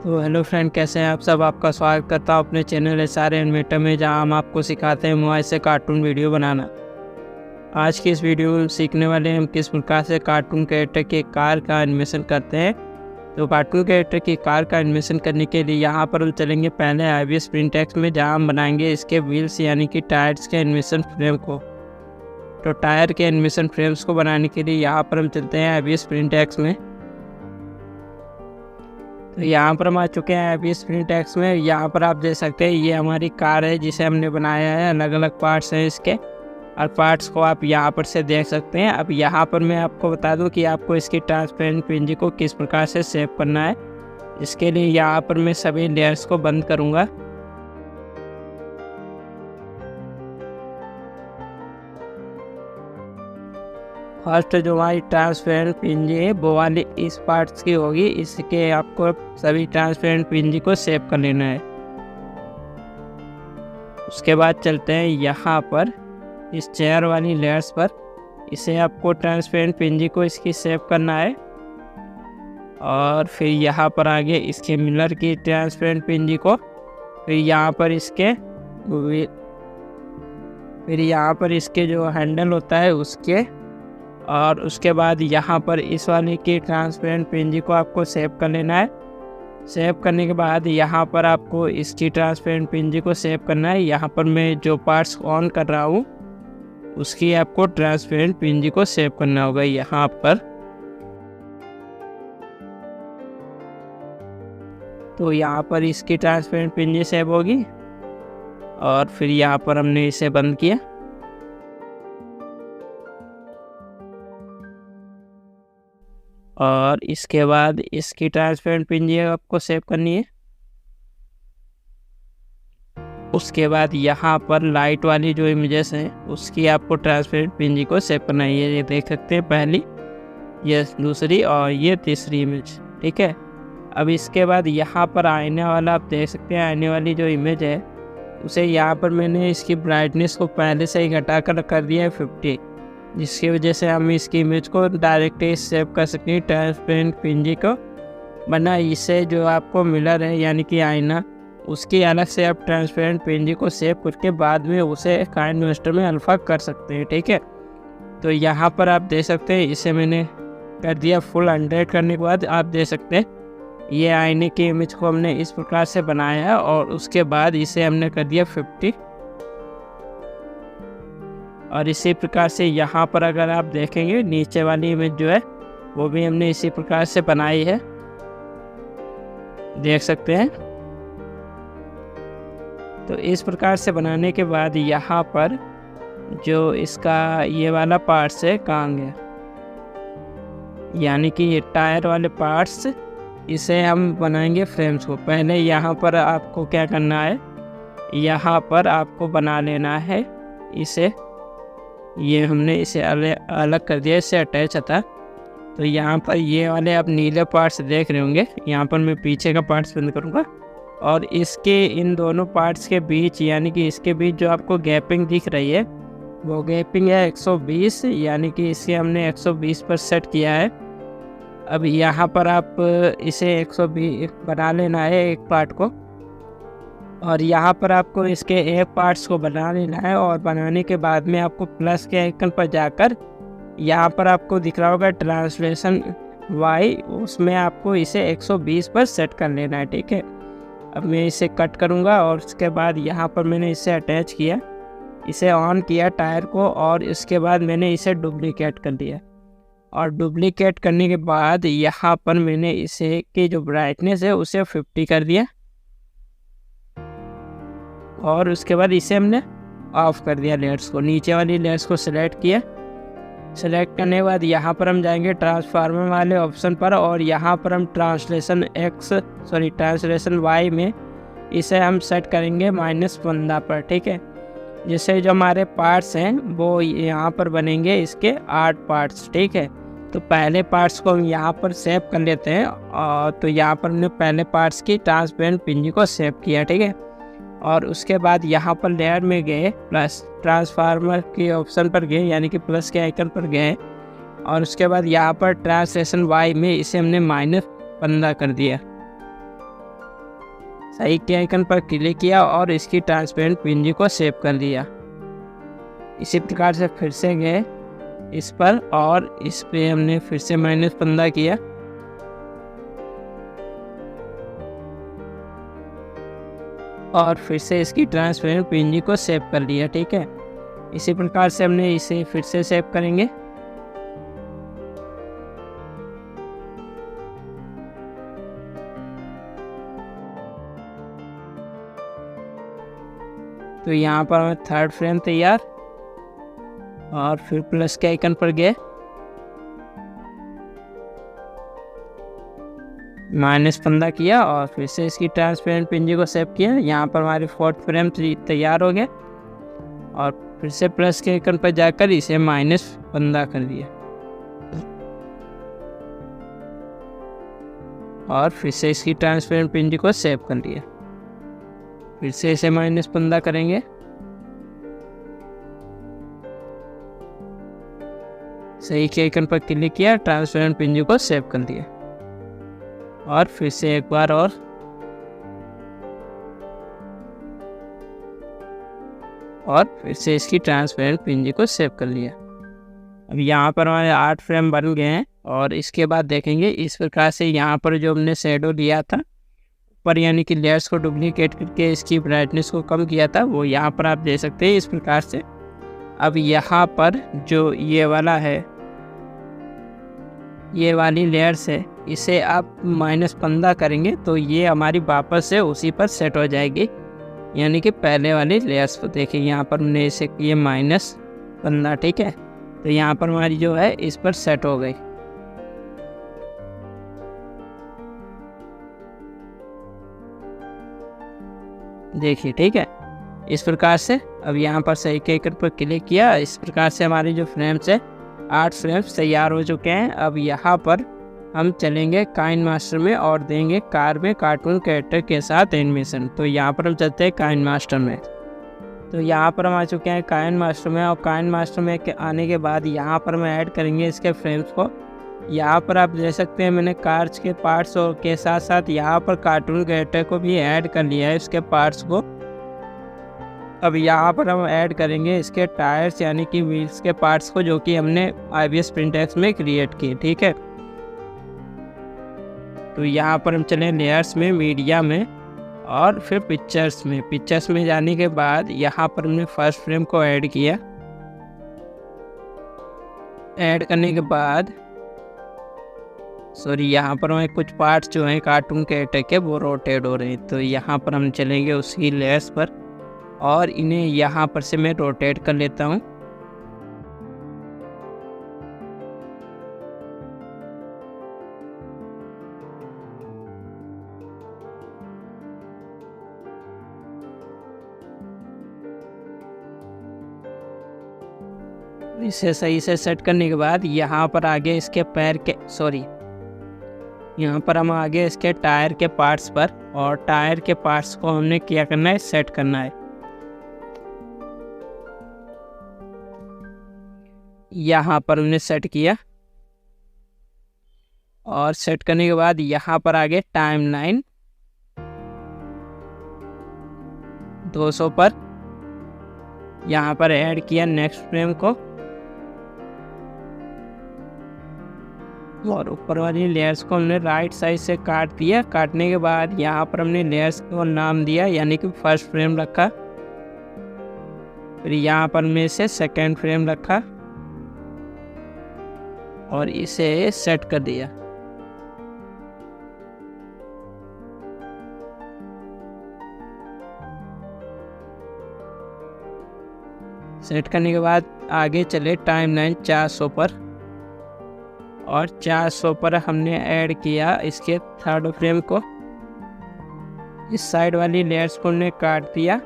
तो hello friend, कैसे हैं आप सब। आपका स्वागत करता हूं अपने चैनल एसआर एनिमेटर में, जहां हम आपको सिखाते हैं मोबाइल से कार्टून वीडियो बनाना। आज की इस वीडियो में सीखने वाले हैं हम किस प्रकार से कार्टून कैरेक्टर के कार का एनिमेशन करते हैं। तो कार्टून कैरेक्टर की कार का एनिमेशन करने के लिए यहाँ पर हम चलेंगे पहले IBS प्रिंटेक्स में, जहाँ हम बनाएंगे इसके व्हील्स यानी कि टायर्स के एनिमेशन फ्रेम को। तो टायर के एनिमेशन फ्रेम्स को बनाने के लिए यहाँ पर हम चलते हैं IBS प्रिंटेक्स में। तो यहाँ पर हम आ चुके हैं IBS प्रिंटेक्स में। यहाँ पर आप देख सकते हैं ये हमारी कार है जिसे हमने बनाया है। अलग अलग पार्ट्स हैं इसके, और पार्ट्स को आप यहाँ पर से देख सकते हैं। अब यहाँ पर मैं आपको बता दूँ कि आपको इसकी ट्रांसपेरेंट PNG को किस प्रकार से सेव करना है। इसके लिए यहाँ पर मैं सभी लेयर्स को बंद करूँगा। फर्स्ट जो हमारी ट्रांसपेरेंट PNG है वो वाली इस पार्ट्स की होगी। इसके आपको सभी ट्रांसपेरेंट PNG को सेव कर लेना है। उसके बाद चलते हैं यहाँ पर इस चेयर वाली लेयर्स पर। इसे आपको ट्रांसपेरेंट PNG को इसकी सेव करना है। और फिर यहाँ पर आगे इसके मिरर की ट्रांसपेरेंट PNG को, फिर यहाँ पर इसके जो हैंडल होता है उसके, और उसके बाद यहाँ पर इस वाले की ट्रांसपेरेंट PNG को आपको सेव कर लेना है। सेव करने के बाद यहाँ पर आपको इसकी ट्रांसपेरेंट PNG को सेव करना है। यहाँ पर मैं जो पार्ट्स ऑन कर रहा हूँ उसकी आपको ट्रांसपेरेंट PNG को सेव करना होगा यहाँ पर। तो यहाँ पर इसकी ट्रांसपेरेंट PNG सेव होगी, और फिर यहाँ पर हमने इसे बंद किया। और इसके बाद इसकी ट्रांसपेरेंट PNG आपको सेव करनी है। उसके बाद यहाँ पर लाइट वाली जो इमेजेस हैं उसकी आपको ट्रांसपेरेंट PNG को सेव करना है। ये देख सकते हैं, पहली, ये दूसरी और ये तीसरी इमेज, ठीक है। अब इसके बाद यहाँ पर आईने वाला आप देख सकते हैं, आईने वाली जो इमेज है उसे यहाँ पर मैंने इसकी ब्राइटनेस को पहले से ही घटा कर दिया है 50, जिसकी वजह से हम इसकी इमेज को डायरेक्टली सेव कर सकते हैं ट्रांसपेरेंट PNG को। वरना इसे जो आपको मिरर है यानी कि आईना, उसकी अलग से आप ट्रांसपेरेंट PNG को सेव करके बाद में उसे काइनमास्टर में अल्फा कर सकते हैं, ठीक है। तो यहाँ पर आप देख सकते हैं इसे मैंने कर दिया फुल 100। करने के बाद आप देख सकते हैं ये आईने की इमेज को हमने इस प्रकार से बनाया है, और उसके बाद इसे हमने कर दिया 50। और इसी प्रकार से यहाँ पर अगर आप देखेंगे नीचे वाली इमेज जो है वो भी हमने इसी प्रकार से बनाई है, देख सकते हैं। तो इस प्रकार से बनाने के बाद यहाँ पर जो इसका ये वाला पार्ट्स है कहाँ गया, यानी कि ये टायर वाले पार्ट्स, इसे हम बनाएंगे फ्रेम्स को। पहले यहाँ पर आपको क्या करना है, यहाँ पर आपको बना लेना है इसे। ये हमने इसे अलग कर दिया, इससे अटैच था। तो यहाँ पर ये वाले आप नीले पार्ट्स देख रहे होंगे। यहाँ पर मैं पीछे का पार्ट्स बंद करूँगा, और इसके इन दोनों पार्ट्स के बीच यानी कि इसके बीच जो आपको गैपिंग दिख रही है वो गैपिंग है 120, यानी कि इसे हमने 120 पर सेट किया है। अब यहाँ पर आप इसे 120 बना लेना है एक पार्ट को, और यहाँ पर आपको इसके एक पार्ट्स को बना लेना है। और बनाने के बाद में आपको प्लस के आइकन पर जाकर यहाँ पर आपको दिख रहा होगा ट्रांसलेशन Y, उसमें आपको इसे 120 पर सेट कर लेना है, ठीक है। अब मैं इसे कट करूँगा, और उसके बाद यहाँ पर मैंने इसे अटैच किया, इसे ऑन किया टायर को, और इसके बाद मैंने इसे डुप्लीकेट कर दिया। और डुप्लीकेट करने के बाद यहाँ पर मैंने इसे की जो ब्राइटनेस है उसे 50 कर दिया, और उसके बाद इसे हमने ऑफ कर दिया लेयर्स को। नीचे वाली लेयर्स को सिलेक्ट किया। सेलेक्ट करने के बाद यहाँ पर हम जाएंगे ट्रांसफार्मर वाले ऑप्शन पर, और यहाँ पर हम ट्रांसलेशन Y में इसे हम सेट करेंगे -15 पर, ठीक है। जिससे जो हमारे पार्ट्स हैं वो यहाँ पर बनेंगे इसके 8 पार्ट्स, ठीक है। तो पहले पार्ट्स को हम यहाँ पर सेव कर लेते हैं। और तो यहाँ पर हमने पहले पार्ट्स की ट्रांसपेरेंट PNG को सेव किया, ठीक है। और उसके बाद यहाँ पर लेयर में गए, प्लस ट्रांसफार्मर के ऑप्शन पर गए, यानी कि प्लस के आइकन पर गए, और उसके बाद यहाँ पर ट्रांसलेशन Y में इसे हमने -15 कर दिया। सही के आइकन पर क्लिक किया और इसकी ट्रांसपेरेंट पीएनजी को सेव कर लिया। इसी प्रकार से फिर से गए इस पर और इस पे हमने फिर से -15 किया और फिर से इसकी ट्रांसपेरेंट पीएनजी को सेव कर लिया। ठीक है, इसी प्रकार से हमने इसे फिर से सेव करेंगे। तो यहाँ पर हमें थर्ड फ्रेम तैयार और फिर प्लस के आइकन पर गए, -15 किया और फिर से इसकी ट्रांसपेरेंट पीएनजी को सेव किया। यहाँ पर हमारे फोर्थ फ्रेम तैयार हो गए और फिर से प्लस के आइकन पर जाकर इसे -15 कर दिया और फिर से इसकी ट्रांसपेरेंट पीएनजी को सेव कर लिया। फिर से इसे -15 करेंगे, सही के आइकन पर क्लिक किया, ट्रांसपेरेंट पीएनजी को सेव कर दिया और फिर से एक बार और फिर से इसकी ट्रांसपेरेंट पीएनजी को सेव कर लिया। अब यहाँ पर हमारे 8 फ्रेम बन गए हैं और इसके बाद देखेंगे इस प्रकार से यहाँ पर जो हमने शेडो लिया था पर यानी कि लेयर्स को डुप्लीकेट करके इसकी ब्राइटनेस को कम किया था, वो यहाँ पर आप दे सकते हैं इस प्रकार से। अब यहाँ पर जो ये वाला है, ये वाली लेयर्स है, इसे आप -15 करेंगे तो ये हमारी वापस से उसी पर सेट हो जाएगी, यानी कि पहले वाली लेयर्स को। देखिए यहाँ पर हमने इसे किए -15। ठीक है, तो यहाँ पर हमारी जो है इस पर सेट हो गई। देखिए, ठीक है, इस प्रकार से। अब यहाँ पर सही के आइकन पर क्लिक किया, इस प्रकार से हमारी जो फ्रेम्स है 8 फ्रेम्स तैयार हो चुके हैं। अब यहाँ पर हम चलेंगे काइनमास्टर में और देंगे कार में कार्टून कैरेक्टर के साथ एनिमेशन। तो यहाँ पर हम चलते हैं काइनमास्टर में। तो यहाँ पर हम आ चुके हैं काइनमास्टर में और काइनमास्टर में आने के बाद यहाँ पर हम ऐड करेंगे इसके फ्रेम्स को। यहाँ पर आप देख सकते हैं मैंने कार्स के पार्ट्स और के साथ साथ यहाँ पर कार्टून कैरेक्टर को भी ऐड कर लिया है, इसके पार्ट्स को। अब यहाँ पर हम ऐड करेंगे इसके टायर्स यानी कि व्हील्स के पार्ट्स को, जो कि हमने IBS प्रिंटेक्स में क्रिएट किए। ठीक है, तो यहाँ पर हम चले लेयर्स में, मीडिया में और फिर पिक्चर्स में। पिक्चर्स में जाने के बाद यहाँ पर हमने फर्स्ट फ्रेम को ऐड किया। ऐड करने के बाद यहाँ पर हमें कुछ पार्ट्स जो हैं कार्टून कैरेक्टर के वो रोटेट हो रहे हैं, तो यहाँ पर हम चलेंगे उसकी लेयर्स पर और इन्हें यहाँ पर से मैं रोटेट कर लेता हूँ। इसे सही से सेट करने के बाद यहाँ पर आगे इसके पैर के यहाँ पर हम आगे इसके टायर के पार्ट्स पर, और टायर के पार्ट्स को हमने क्या करना है, सेट करना है। यहाँ पर हमने सेट किया और सेट करने के बाद यहाँ पर आगे टाइमलाइन 200 पर यहाँ पर ऐड किया नेक्स्ट फ्रेम को और ऊपर वाली लेयर्स को हमने राइट साइड से काट दिया। काटने के बाद यहाँ पर हमने लेयर्स को नाम दिया, यानी कि फर्स्ट फ्रेम रखा। फिर यहाँ पर में से सेकंड फ्रेम रखा और इसे सेट कर दिया। सेट करने के बाद आगे चले टाइमलाइन 400 पर और 400 पर हमने ऐड किया इसके थर्ड फ्रेम को। इस साइड वाली लेयर्स को हमने काट दिया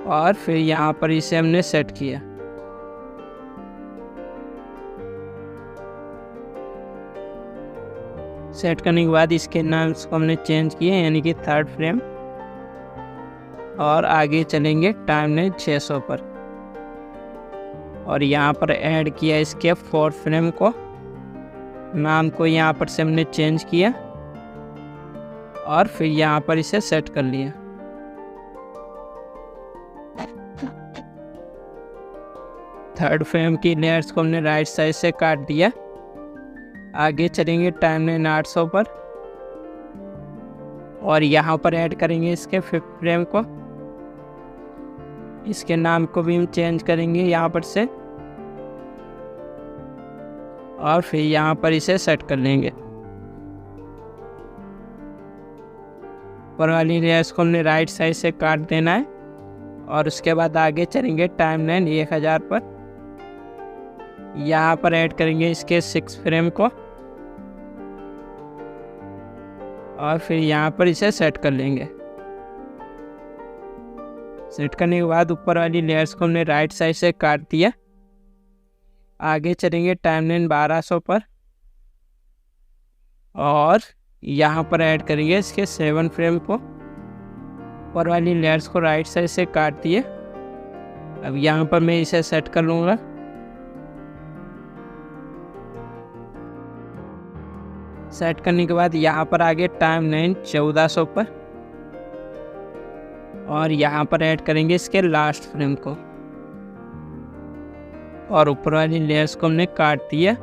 और फिर यहाँ पर इसे हमने सेट किया। सेट करने के बाद इसके नाम्स को हमने चेंज किए, यानी कि थर्ड फ्रेम, और आगे चलेंगे टाइमलाइन 600 पर और यहाँ पर ऐड किया इसके फोर्थ फ्रेम को। नाम को यहाँ पर से हमने चेंज किया और फिर यहाँ पर इसे सेट कर लिया। थर्ड फ्रेम की लेयर्स को हमने राइट साइड से काट दिया। आगे चलेंगे टाइमलाइन 800 पर और यहाँ पर ऐड करेंगे इसके फिफ्थ फ्रेम को। इसके नाम को भी हम चेंज करेंगे यहाँ पर से और फिर यहाँ पर इसे सेट कर लेंगे। ऊपर वाली लेयर्स को हमने राइट साइड से काट देना है और उसके बाद आगे चलेंगे टाइमलाइन 1000 पर। यहाँ पर ऐड करेंगे इसके 6 फ्रेम को और फिर यहाँ पर इसे सेट कर लेंगे। सेट करने के बाद ऊपर वाली लेयर्स को हमने राइट साइड से काट दिया। आगे चलेंगे टाइमलाइन 1200 पर और यहाँ पर ऐड करेंगे इसके 7 फ्रेम को। ऊपर वाली लेयर्स को राइट साइड से काट दिए। अब यहाँ पर मैं इसे सेट कर लूँगा। सेट करने के बाद यहाँ पर आगे टाइमलाइन 1400 पर और यहाँ पर ऐड करेंगे इसके लास्ट फ्रेम को और ऊपर वाली लेयर्स को हमने काट दिया।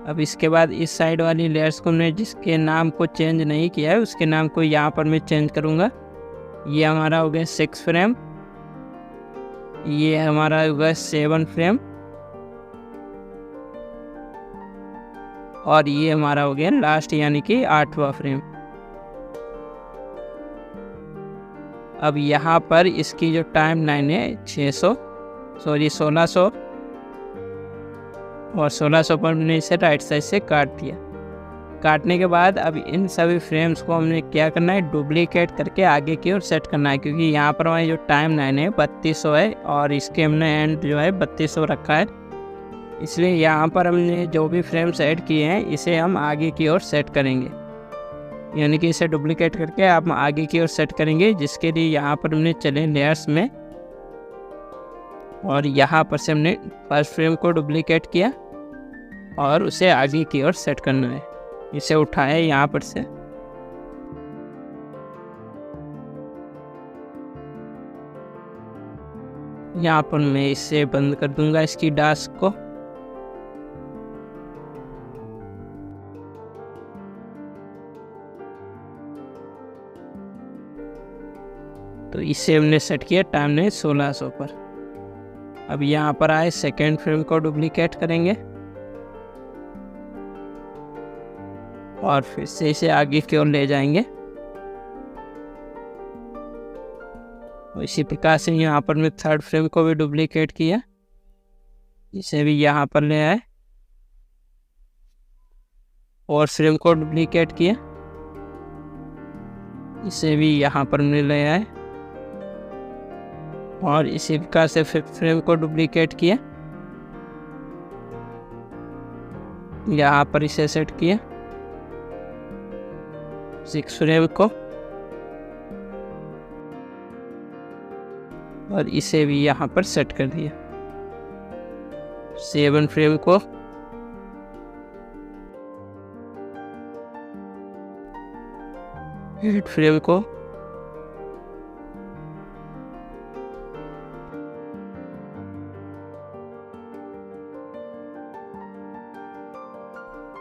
अब इसके बाद इस साइड वाली लेयर्स को हमने जिसके नाम को चेंज नहीं किया है उसके नाम को यहाँ पर मैं चेंज करूँगा। ये हमारा हो गया 6 फ्रेम, ये हमारा हो गया 7 फ्रेम और ये हमारा हो गया लास्ट यानी कि 8वां फ्रेम। अब यहाँ पर इसकी जो टाइमलाइन है 1600 और 1600 पर हमने इसे राइट साइड से काट दिया। काटने के बाद अब इन सभी फ्रेम्स को हमने क्या करना है, डुप्लीकेट करके आगे की ओर सेट करना है, क्योंकि यहाँ पर हमारी जो टाइमलाइन है 3200 है और इसके हमने एंड जो है 3200 रखा है। इसलिए यहाँ पर हमने जो भी फ्रेम्स ऐड किए हैं इसे हम आगे की ओर सेट करेंगे, यानी कि इसे डुप्लीकेट करके आप आगे की ओर सेट करेंगे, जिसके लिए यहाँ पर हमने चले लेयर्स में और यहाँ पर से हमने फर्स्ट फ्रेम को डुप्लीकेट किया और उसे आगे की ओर सेट करना है। इसे उठाया यहाँ पर से, यहाँ पर मैं इसे बंद कर दूंगा इसकी टास्क को। तो इसे हमने सेट किया टाइमलाइन 1600 पर। अब यहाँ पर आए सेकेंड फ्रेम को डुप्लीकेट करेंगे और फिर से इसे आगे की ओर ले जाएंगे। और इसी प्रकार से यहाँ पर मैं थर्ड फ्रेम को भी डुप्लीकेट किया, इसे भी यहाँ पर ले आए और फ्रेम को डुप्लीकेट किया, इसे भी यहाँ पर हमने ले आए और इसी प्रकार से फिफ्थ फ्रेम को डुप्लीकेट किया, यहाँ पर इसे सेट किया। सिक्स फ्रेम को और इसे भी यहाँ पर सेट कर दिया। 7 फ्रेम को एट फ्रेम को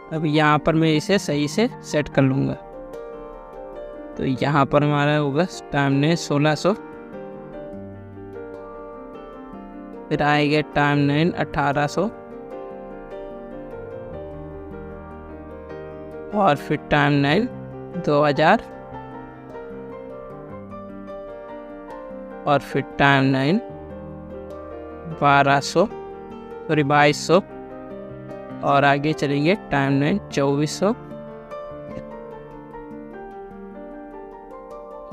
अब यहाँ पर मैं इसे सही से सेट कर लूँगा। तो यहाँ पर हमारा होगा टाइमलाइन 1600, फिर आएगा टाइमलाइन 1800 और फिर टाइमलाइन 2000 और फिर टाइमलाइन 2200 और आगे चलेंगे टाइमलाइन 2400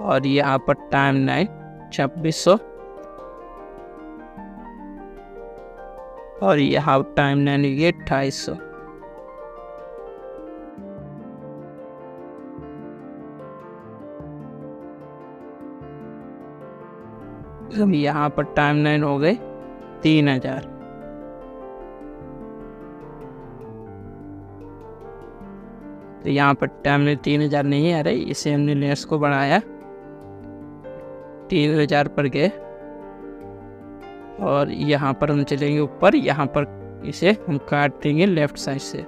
और यहाँ पर टाइमलाइन 2600 और यहाँ टाइमलाइन ये 2800। अब यहाँ पर टाइमलाइन हो गए 3000। तो यहाँ पर टाइमलाइन 3000 नहीं आ रही, इसे हमने लेयर्स को बढ़ाया, 3000 पर गए और यहाँ पर हम चलेंगे ऊपर, यहाँ पर इसे हम काट देंगे लेफ्ट साइड से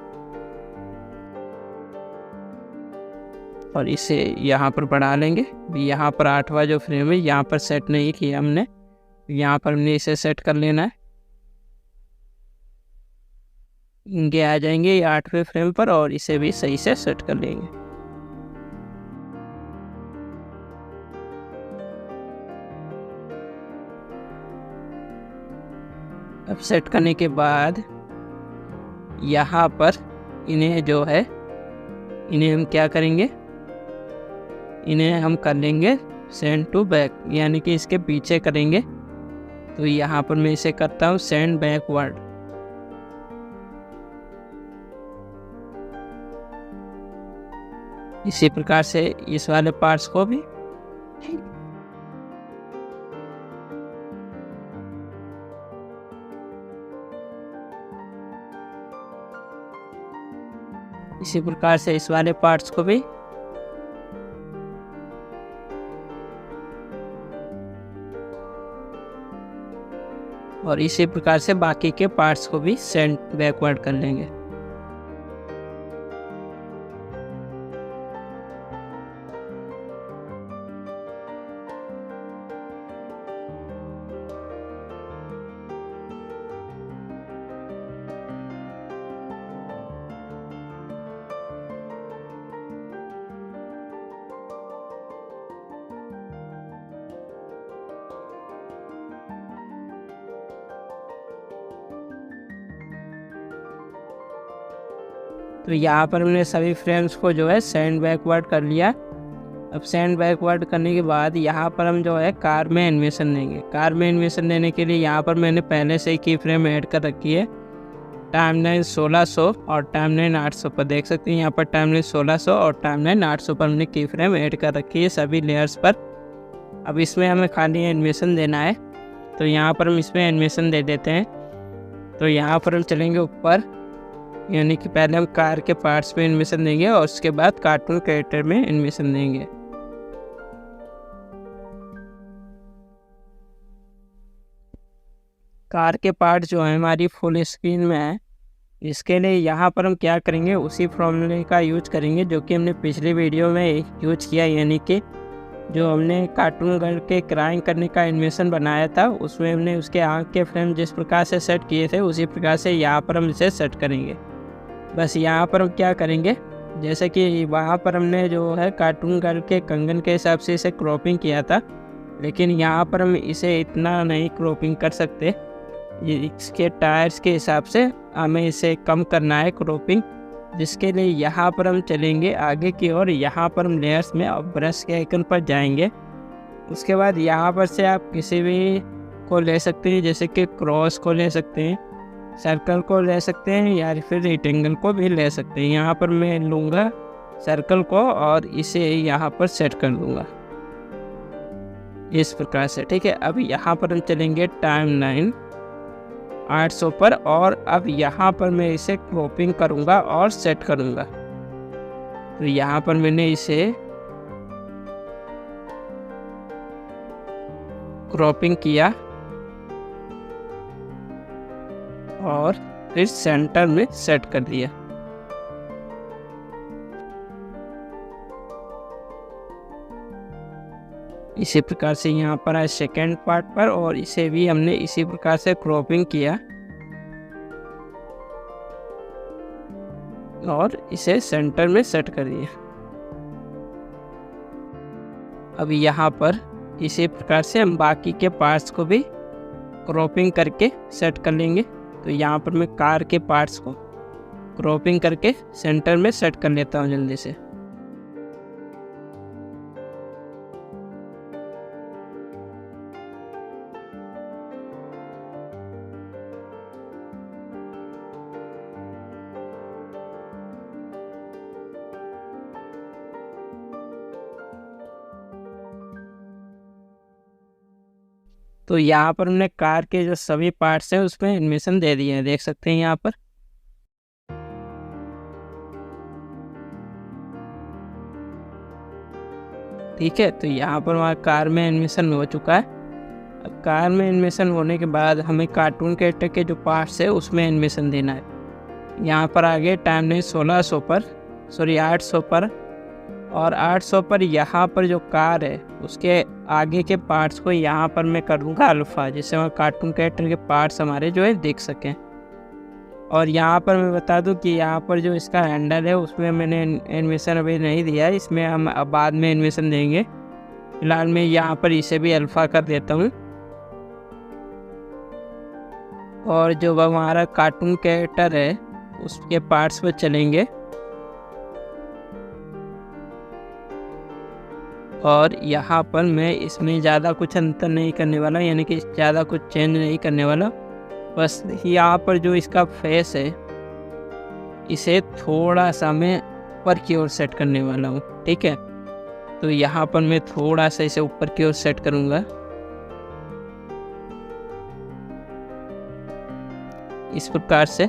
और इसे यहाँ पर बढ़ा लेंगे। यहाँ पर 8वां जो फ्रेम है यहाँ पर सेट नहीं किया हमने, यहाँ पर हमने इसे सेट कर लेना है। इनके आ जाएंगे ये 8वें फ्रेम पर और इसे भी सही से सेट कर लेंगे। अब सेट करने के बाद यहाँ पर इन्हें जो है इन्हें हम क्या करेंगे, इन्हें हम कर लेंगे सेंड टू बैक, यानी कि इसके पीछे करेंगे। तो यहाँ पर मैं इसे करता हूँ सेंड बैकवर्ड। इसी प्रकार से इस वाले पार्ट्स को भी इस वाले पार्ट्स को भी और इसी प्रकार से बाकी के पार्ट्स को भी सेंड बैकवर्ड कर लेंगे। तो यहाँ पर हमने सभी फ्रेम्स को जो है सेंड बैकवर्ड कर लिया। अब सेंड बैकवर्ड करने के बाद यहाँ पर हम जो है कार में एनिमेशन देंगे। कार में एनिमेशन देने के लिए यहाँ पर मैंने पहले से ही की फ्रेम ऐड कर रखी है, टाइमलाइन 1600 और टाइमलाइन 800 पर। देख सकते हैं यहाँ पर टाइमलाइन 1600 और टाइमलाइन 800 पर हमने की फ्रेम ऐड कर रखी है सभी लेयर्स पर। अब इसमें हमें खाली एनिमेशन देना है, तो यहाँ पर हम इसमें एनिमेशन दे देते हैं। तो यहाँ पर हम चलेंगे ऊपर, यानी कि पहले हम कार के पार्ट्स पे एनिमेशन देंगे और उसके बाद कार्टून कैरेक्टर में एनिमेशन देंगे। कार के पार्ट जो है हमारी फुल स्क्रीन में है, इसके लिए यहाँ पर हम क्या करेंगे, उसी फॉर्मूले का यूज करेंगे जो कि हमने पिछली वीडियो में यूज किया, यानी कि जो हमने कार्टून गर्ल के क्राइंग करने का एनिमेशन बनाया था उसमें हमने उसके आँख के फ्रेम जिस प्रकार से सेट किए थे उसी प्रकार से यहाँ पर हम इसे सेट करेंगे। बस यहाँ पर हम क्या करेंगे, जैसे कि वहाँ पर हमने जो है कार्टून गर्ल के कंगन के हिसाब से इसे क्रॉपिंग किया था, लेकिन यहाँ पर हम इसे इतना नहीं क्रॉपिंग कर सकते। इसके टायर्स के हिसाब से हमें इसे कम करना है क्रॉपिंग, जिसके लिए यहाँ पर हम चलेंगे आगे की ओर। यहाँ पर हम लेयर्स में और ब्रश के आइकन पर जाएंगे। उसके बाद यहाँ पर से आप किसी भी को ले सकते हैं, जैसे कि क्रॉस को ले सकते हैं, सर्कल को ले सकते हैं या फिर रेक्टेंगल को भी ले सकते हैं। यहाँ पर मैं लूँगा सर्कल को और इसे यहाँ पर सेट कर दूँगा इस प्रकार से, ठीक है। अब यहाँ पर हम चलेंगे टाइमलाइन 800 पर और अब यहाँ पर मैं इसे क्रॉपिंग करूँगा और सेट करूँगा। तो यहाँ पर मैंने इसे क्रॉपिंग किया और फिर सेंटर में सेट कर दिया। इसी प्रकार से यहाँ पर है सेकेंड पार्ट पर और इसे भी हमने इसी प्रकार से क्रॉपिंग किया और इसे सेंटर में सेट कर दिया। अब यहाँ पर इसी प्रकार से हम बाकी के पार्ट्स को भी क्रॉपिंग करके सेट कर लेंगे। तो यहाँ पर मैं कार के पार्ट्स को क्रॉपिंग करके सेंटर में सेट कर लेता हूँ जल्दी से। तो यहाँ पर हमने कार के जो सभी पार्ट्स हैं उसमें एनिमेशन दे दिए हैं, देख सकते हैं यहाँ पर। ठीक है। तो यहाँ पर हमारा कार में एनिमेशन हो चुका है। अब कार में एनिमेशन होने के बाद हमें कार्टून कैरेक्टर के जो पार्ट्स है उसमें एनिमेशन देना है। यहाँ पर आगे टाइम लाइन 800 पर और 800 पर यहाँ पर जो कार है उसके आगे के पार्ट्स को यहाँ पर मैं करूँगा अल्फ़ा, जिससे हम कार्टून कैरेक्टर के पार्ट्स हमारे जो है देख सकें। और यहाँ पर मैं बता दूँ कि यहाँ पर जो इसका हैंडल है उसमें मैंने एनिमेशन अभी नहीं दिया है, इसमें हम अब बाद में एनिमेशन देंगे। फिलहाल मैं यहाँ पर इसे भी अल्फ़ा कर देता हूँ। और जो हमारा कार्टून कैरेक्टर है उसके पार्ट्स पर चलेंगे और यहाँ पर मैं इसमें ज़्यादा कुछ अंतर नहीं करने वाला, यानी कि ज़्यादा कुछ चेंज नहीं करने वाला। बस यहाँ पर जो इसका फेस है इसे थोड़ा सा मैं ऊपर की ओर सेट करने वाला हूँ, ठीक है। तो यहाँ पर मैं थोड़ा सा इसे ऊपर की ओर सेट करूँगा इस प्रकार से।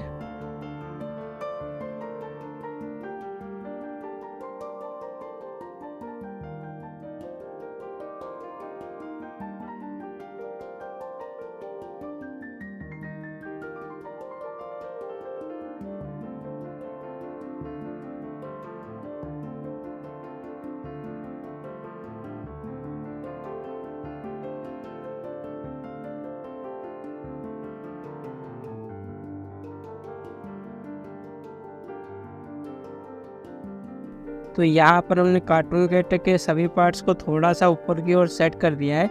तो यहाँ पर हमने कार्टून कैरेक्टर के सभी पार्ट्स को थोड़ा सा ऊपर की ओर सेट कर दिया है।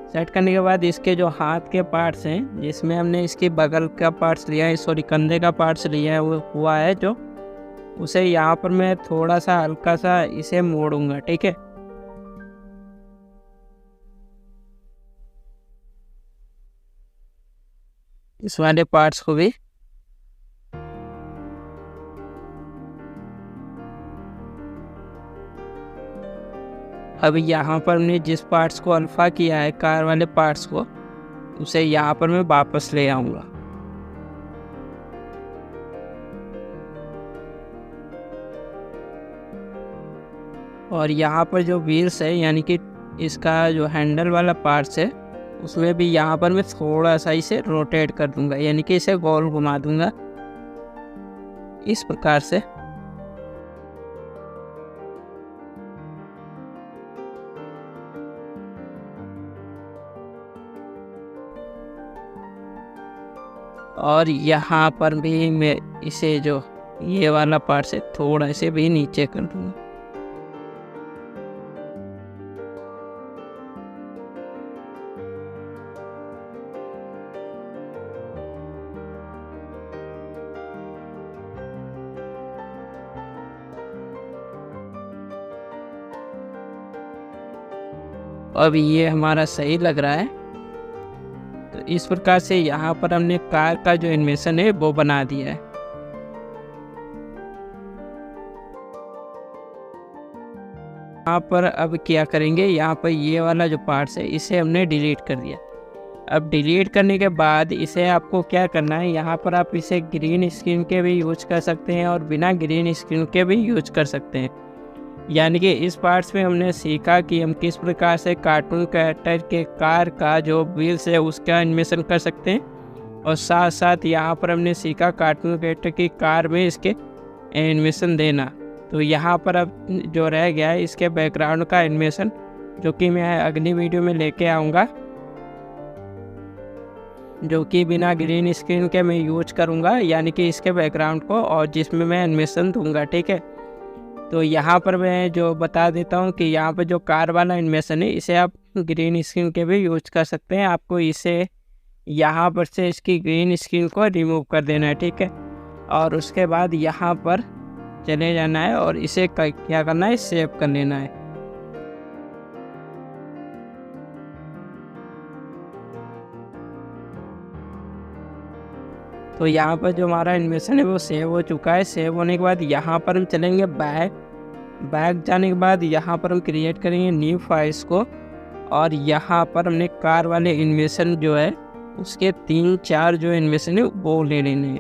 सेट करने के बाद इसके जो हाथ के पार्ट्स हैं, जिसमें हमने इसके बगल का पार्ट्स लिया है, सॉरी कंधे का पार्ट्स लिया है, वो हुआ है जो, उसे यहाँ पर मैं थोड़ा सा हल्का सा इसे मोड़ूंगा, ठीक है। इस वाले पार्ट्स को भी अब यहाँ पर हमने जिस पार्ट्स को अल्फ़ा किया है कार वाले पार्ट्स को, उसे यहाँ पर मैं वापस ले आऊँगा। और यहाँ पर जो व्हील्स है, यानी कि इसका जो हैंडल वाला पार्ट्स है, उसमें भी यहाँ पर मैं थोड़ा सा इसे रोटेट कर दूंगा, यानी कि इसे गोल घुमा दूंगा इस प्रकार से। और यहाँ पर भी मैं इसे जो ये वाला पार्ट से थोड़ा से भी नीचे कर दूंगा। अब ये हमारा सही लग रहा है। तो इस प्रकार से यहाँ पर हमने कार का जो एनिमेशन है वो बना दिया है। यहाँ पर अब क्या करेंगे, यहाँ पर ये वाला जो पार्ट्स है इसे हमने डिलीट कर दिया। अब डिलीट करने के बाद इसे आपको क्या करना है, यहाँ पर आप इसे ग्रीन स्क्रीन के भी यूज कर सकते हैं और बिना ग्रीन स्क्रीन के भी यूज कर सकते हैं। यानी कि इस पार्ट्स में हमने सीखा कि हम किस प्रकार से कार्टून कैरेक्टर के कार का जो व्हील्स है उसका एनिमेशन कर सकते हैं, और साथ साथ यहाँ पर हमने सीखा कार्टून कैरेक्टर की कार में इसके एनिमेशन देना। तो यहाँ पर अब जो रह गया है इसके बैकग्राउंड का एनिमेशन, जो कि मैं अगली वीडियो में लेके आऊँगा, जो कि बिना ग्रीन स्क्रीन के मैं यूज करूँगा, यानी कि इसके बैकग्राउंड को, और जिसमें मैं एनिमेशन दूँगा, ठीक है। तो यहाँ पर मैं जो बता देता हूँ कि यहाँ पर जो कार वाला एनिमेशन है इसे आप ग्रीन स्क्रीन के भी यूज कर सकते हैं। आपको इसे यहाँ पर से इसकी ग्रीन स्क्रीन को रिमूव कर देना है, ठीक है। और उसके बाद यहाँ पर चले जाना है और इसे क्या करना है, सेव कर लेना है। तो यहाँ पर जो हमारा एनिमेशन है वो सेव हो चुका है। सेव होने के बाद यहाँ पर हम चलेंगे बैक जाने के बाद यहाँ पर हम क्रिएट करेंगे न्यू फाइल्स को, और यहाँ पर हमने कार वाले एनिमेशन जो है उसके 3-4 जो एनिमेशन है वो ले लेने हैं,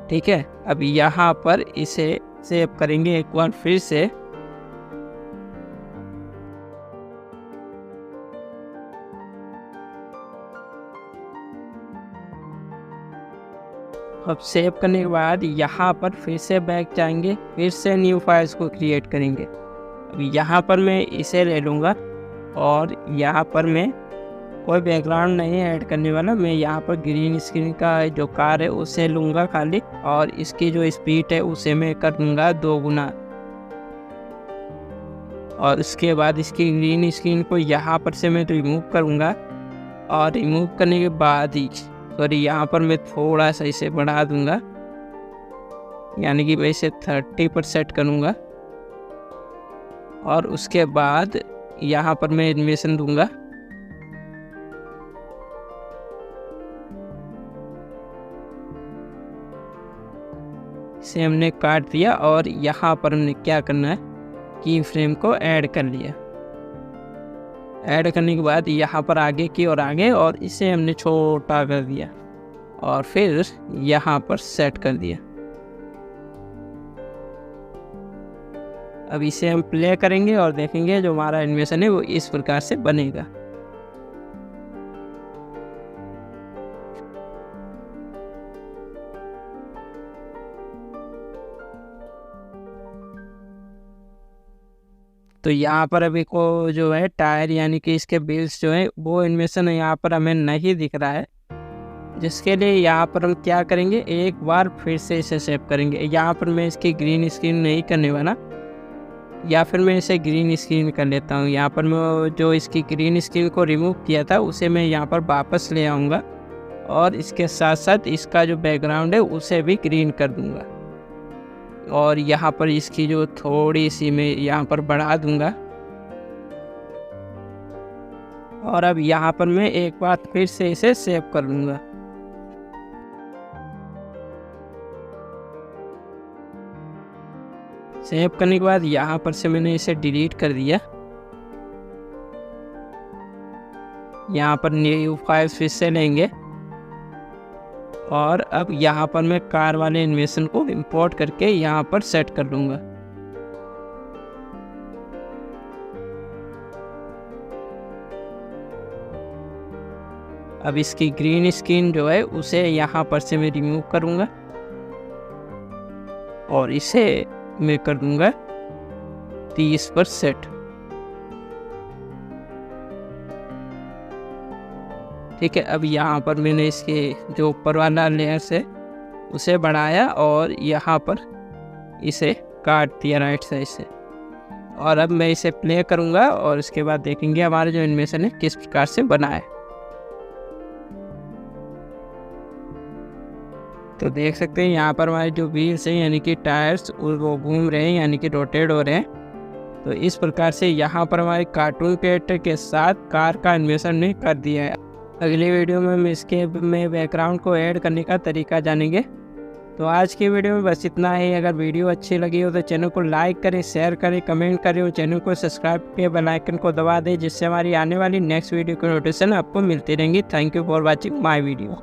ठीक है। अब यहाँ पर इसे सेव करेंगे एक बार फिर से, अब सेव करने के बाद यहाँ पर फिर से बैक जाएंगे, फिर से न्यू फाइल्स को क्रिएट करेंगे। अब यहाँ पर मैं इसे ले लूँगा और यहाँ पर मैं कोई बैकग्राउंड नहीं ऐड करने वाला। मैं यहाँ पर ग्रीन स्क्रीन का जो कार है उसे लूँगा खाली, और इसकी जो स्पीड है उसे मैं कर दूँगा 2 गुना। और उसके बाद इसकी ग्रीन स्क्रीन को यहाँ पर से मैं रिमूव करूँगा, और रिमूव करने के बाद ही यहाँ पर मैं थोड़ा सा इसे बढ़ा दूँगा, यानी कि मैं इसे 30 पर सेट करूँगा। और उसके बाद यहाँ पर मैं एनिमेशन दूँगा। इसे हमने काट दिया और यहाँ पर हमने क्या करना है, की फ्रेम को ऐड कर लिया। ऐड करने के बाद यहाँ पर आगे की ओर आगे, और इसे हमने छोटा कर दिया और फिर यहाँ पर सेट कर दिया। अब इसे हम प्ले करेंगे और देखेंगे जो हमारा एनिमेशन है वो इस प्रकार से बनेगा। तो यहाँ पर अभी को जो है टायर यानी कि इसके व्हील्स जो है वो एनिमेशन यहाँ पर हमें नहीं दिख रहा है, जिसके लिए यहाँ पर हम क्या करेंगे, एक बार फिर से इसे सेव करेंगे। यहाँ पर मैं इसकी ग्रीन स्क्रीन नहीं करने वाला, या फिर मैं इसे ग्रीन स्क्रीन कर लेता हूँ। यहाँ पर मैं जो इसकी ग्रीन स्क्रीन को रिमूव किया था उसे मैं यहाँ पर वापस ले आऊँगा, और इसके साथ साथ इसका जो बैकग्राउंड है उसे भी ग्रीन कर दूँगा। और यहाँ पर इसकी जो थोड़ी सी मैं यहाँ पर बढ़ा दूँगा। और अब यहाँ पर मैं एक बार फिर से इसे सेव कर लूँगा। सेव करने के बाद यहाँ पर से मैंने इसे डिलीट कर दिया। यहाँ पर न्यू फाइल्स फिर से लेंगे, और अब यहाँ पर मैं कार वाले एनिमेशन को इंपोर्ट करके यहाँ पर सेट कर लूँगा। अब इसकी ग्रीन स्क्रीन जो है उसे यहाँ पर से मैं रिमूव करूँगा, और इसे मैं कर दूँगा 30 पर सेट। ठीक है, अब यहाँ पर मैंने इसके जो ऊपर वाला लेयर्स है उसे बढ़ाया और यहाँ पर इसे काट दिया राइट साइड से। और अब मैं इसे प्ले करूँगा और इसके बाद देखेंगे हमारा जो एनिमेशन है किस प्रकार से बना है। तो देख सकते हैं यहाँ पर हमारे जो व्हील्स हैं यानी कि टायर्स वो घूम रहे हैं, यानी कि रोटेट हो रहे हैं। तो इस प्रकार से यहाँ पर हमारे कार्टून कैरेक्टर के साथ कार का एनिमेशन ने कर दिया है। अगली वीडियो में हम इसके बैकग्राउंड को ऐड करने का तरीका जानेंगे। तो आज की वीडियो में बस इतना ही। अगर वीडियो अच्छी लगी हो तो चैनल को लाइक करें, शेयर करें, कमेंट करें और चैनल को सब्सक्राइब के बेल आइकन को दबा दें, जिससे हमारी आने वाली नेक्स्ट वीडियो की नोटिफिकेशन आपको मिलती रहेंगी। Thank you for watching my video.